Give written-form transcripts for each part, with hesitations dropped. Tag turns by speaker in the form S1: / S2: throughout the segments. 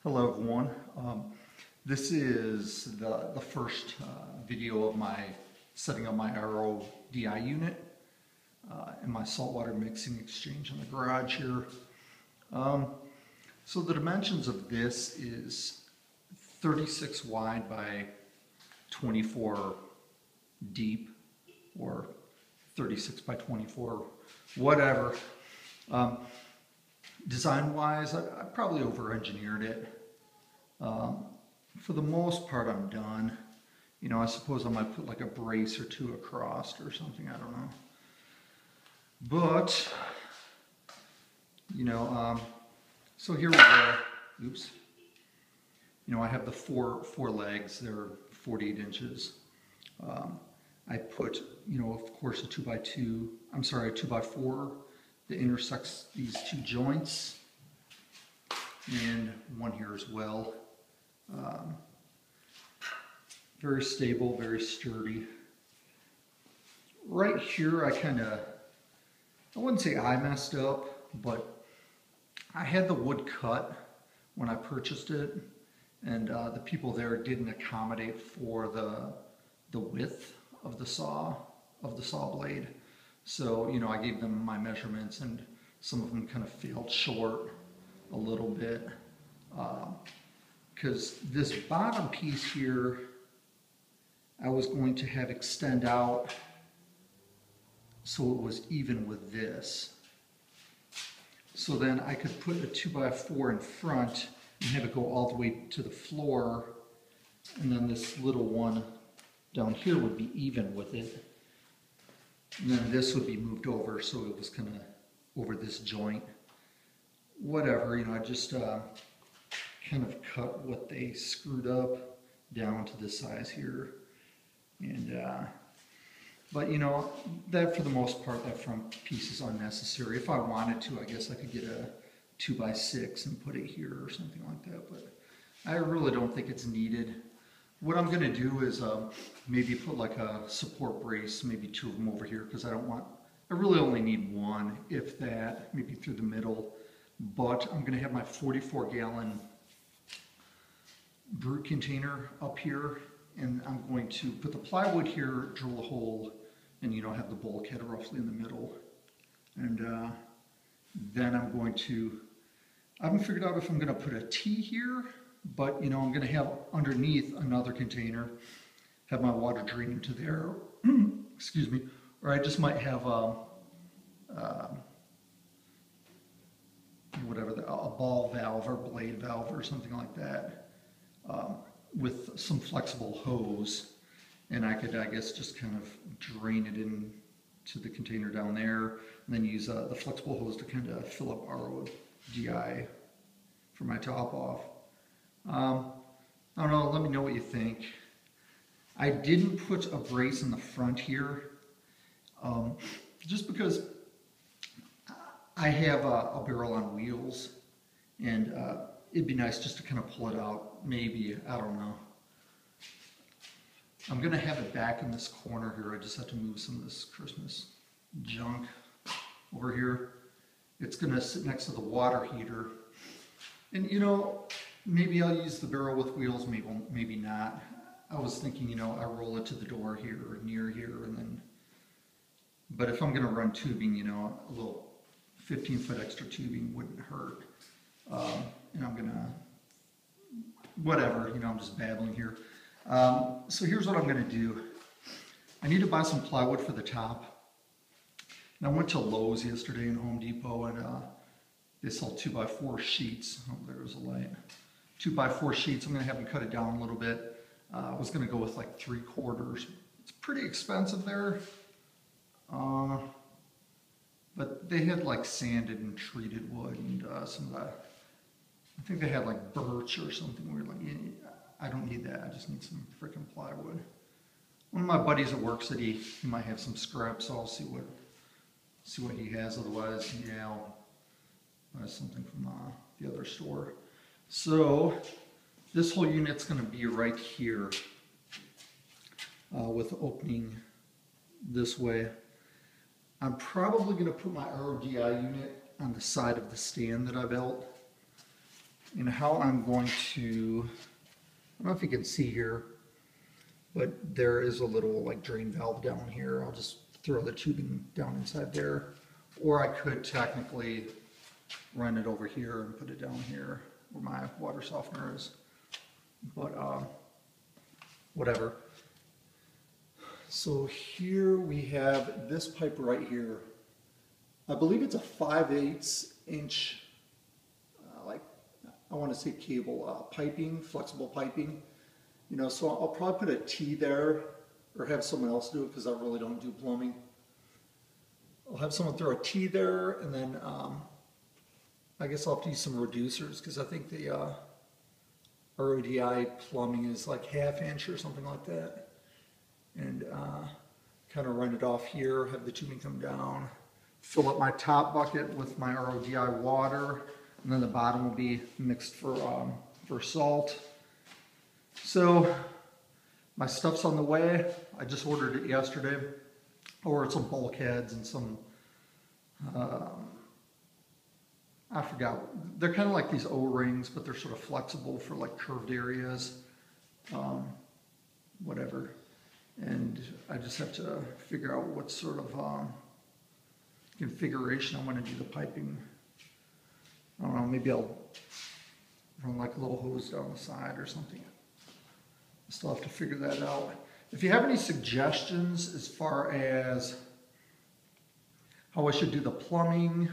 S1: Hello everyone. This is the first video of my setting up my RODI unit and my saltwater mixing exchange in the garage here. So the dimensions of this is 36 wide by 24 deep, or 36 by 24, whatever. Design-wise, I probably over-engineered it. For the most part, I'm done. You know, I suppose I might put like a brace or two across or something, I don't know. But, you know, so here we go. Oops. You know, I have the four legs. They're 48 inches. I put, you know, of course, a 2x4 that intersects these two joints, and one here as well. Very stable, very sturdy. Right here, I wouldn't say I messed up, but I had the wood cut when I purchased it, and the people there didn't accommodate for the width of the saw blade. So, you know, I gave them my measurements, and some of them kind of fell short a little bit. Because this bottom piece here, I was going to have extend out so it was even with this. So then I could put a 2x4 in front and have it go all the way to the floor, and then this little one down here would be even with it. And then this would be moved over, so it was kind of over this joint. Whatever, you know, I just kind of cut what they screwed up down to this size here. And, but you know, that for the most part, that front piece is unnecessary. If I wanted to, I guess I could get a 2x6 and put it here or something like that, but I really don't think it's needed. What I'm going to do is maybe put like a support brace, maybe two of them over here, because I really only need one, if that, maybe through the middle. But I'm going to have my 44-gallon brute container up here, and I'm going to put the plywood here, drill a hole, and you know, have the bulkhead roughly in the middle. And then I'm going to, I haven't figured out if I'm going to put a T here, but you know, I'm going to have underneath another container, have my water drain into there, excuse me, or I just might have a ball valve or blade valve or something like that, with some flexible hose, and I could, I guess, just kind of drain it into the container down there, and then use the flexible hose to kind of fill up RODI for my top off. I don't know, let me know what you think. I didn't put a brace in the front here, just because I have a barrel on wheels, and it'd be nice just to kind of pull it out, maybe, I don't know. I'm gonna have it back in this corner here. I just have to move some of this Christmas junk over here. It's gonna sit next to the water heater. And you know, maybe I'll use the barrel with wheels, maybe not. I was thinking, you know, I roll it to the door here or near here, and then, but if I'm gonna run tubing, you know, a little 15-foot extra tubing wouldn't hurt. And I'm gonna, whatever, you know, I'm just babbling here. So here's what I'm gonna do. I need to buy some plywood for the top. And I went to Lowe's yesterday in Home Depot, and they sell 2x4 sheets. Oh, there's a light. 2x4 sheets. I'm gonna have them cut it down a little bit. I was gonna go with like 3/4. It's pretty expensive there. But they had like sanded and treated wood, and some of that. I think they had like birch or something weird. Like, I don't need that. I just need some freaking plywood. One of my buddies at work said he might have some scrap, so I'll see what he has. Otherwise, yeah, I'll buy something from the other store. So this whole unit's going to be right here, with the opening this way. I'm probably going to put my RODI unit on the side of the stand that I built. And how I'm going to, I don't know if you can see here, but there is a little like drain valve down here. I'll just throw the tubing down inside there. Or I could technically run it over here and put it down here where my water softener is. But whatever. So here we have this pipe right here. I believe it's a 5/8 inch, like I want to say cable piping, flexible piping. You know, so I'll probably put a T there or have someone else do it because I really don't do plumbing. I'll have someone throw a T there, and then I guess I'll have to use some reducers because I think the RODI plumbing is like 1/2 inch or something like that. And kind of run it off here, have the tubing come down, fill up my top bucket with my RODI water, and then the bottom will be mixed for salt. So my stuff's on the way. I just ordered it yesterday. I ordered some bulkheads and some, I forgot. They're kind of like these O-rings, but they're sort of flexible for like curved areas, whatever. And I just have to figure out what sort of configuration I want to do the piping. I don't know, maybe I'll run like a little hose down the side or something. I still have to figure that out. If you have any suggestions as far as how I should do the plumbing,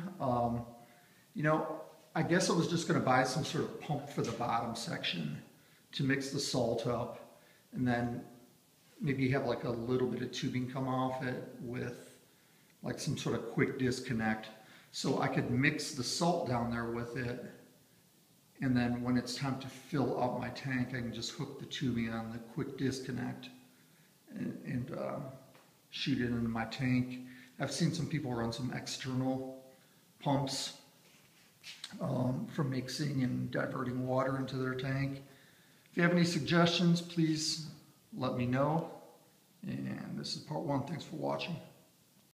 S1: you know, I guess I was just going to buy some sort of pump for the bottom section to mix the salt up, and then maybe have like a little bit of tubing come off it with like some sort of quick disconnect, so I could mix the salt down there with it, and then when it's time to fill up my tank, I can just hook the tubing on the quick disconnect and shoot it into my tank. I've seen some people run some external pumps for mixing and diverting water into their tank. If you have any suggestions, please let me know. And this is part 1. Thanks for watching.